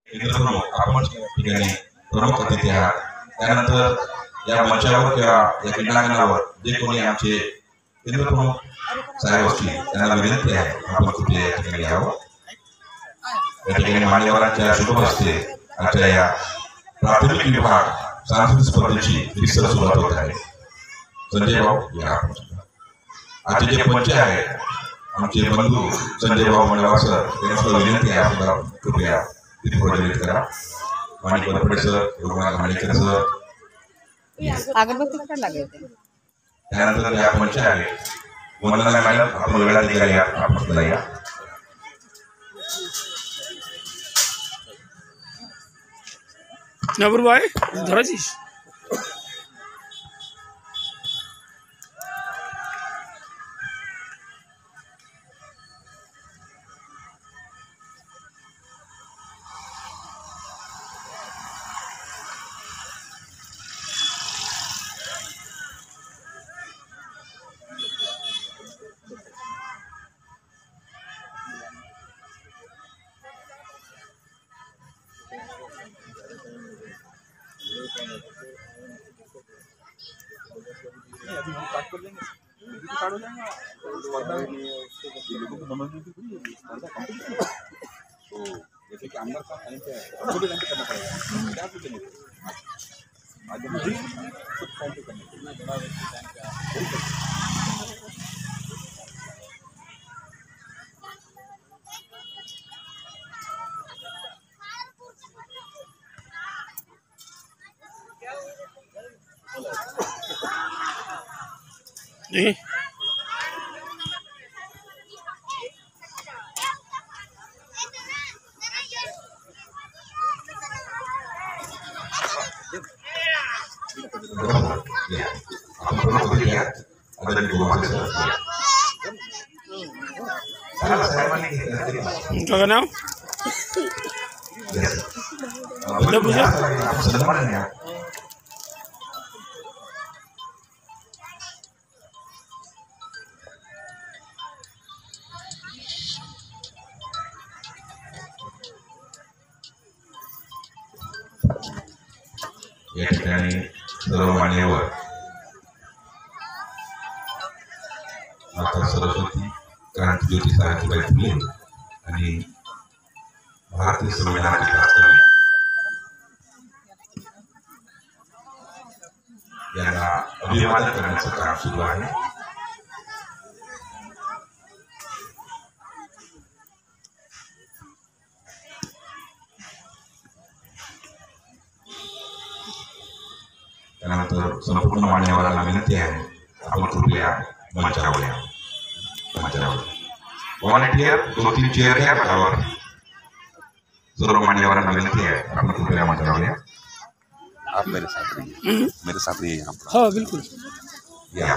केंद्रप्रमुख आपण ठिकाणी प्रमुख अतिथी आहात। त्यानंतर या मंचावर किंवा या क्रीडांगणावर जे कोणी आमचे केंद्रप्रमुख साहेब असतील त्यांना विनंती आहे आपण कुठे या ठिकाणी यावं। या ठिकाणी मान्यवरांच्या शुभ हस्ते आजच्या या प्राथमिक विभाग सांस्कृतिक स्पर्धेची विस्तार सुरुवात होत आहे। संजय भाऊ या आजचे जे पंच आहे आमचे बंधू संजय भाऊ मंडळवार सर यांना विनंती आहे आपल्याला कृपया तिथे प्रज्वलित करा। माणिक वरपडे सर, रुग्णालय माणिकर सर, अगरबत्ती लागेल। त्यानंतर या पंच आहे वंदना मॅडम आपण वेळा अधिकारी आपण या नंबर भाई धराजीश जैसे कि अंदर का करना पड़ेगा क्या कुछ नहीं आज मुझे खुद काउंट करने जी क्या नाम या ठिकाणी सर्व मान्यवर माता सरस्वती क्रांतिज्योती सावित्रीबाई फुले आणि भारतीय संविधानाचे वास्तव्य यांना अभिवादन करण्याचं काम सुरू आहे। त्यानंतर संपूर्ण मान्यवरांना विनंती आहे आपण कृपया मंचावर या। व्हॉलंटियर 2-3 चेअर घ्या पटावर। सर्व मान्यवरांना विनंती आहे आपण कृपया मंचावर या। आप मेरे साथ रहिए, मेरे साथ रहिए यहाँ पर। हाँ बिल्कुल या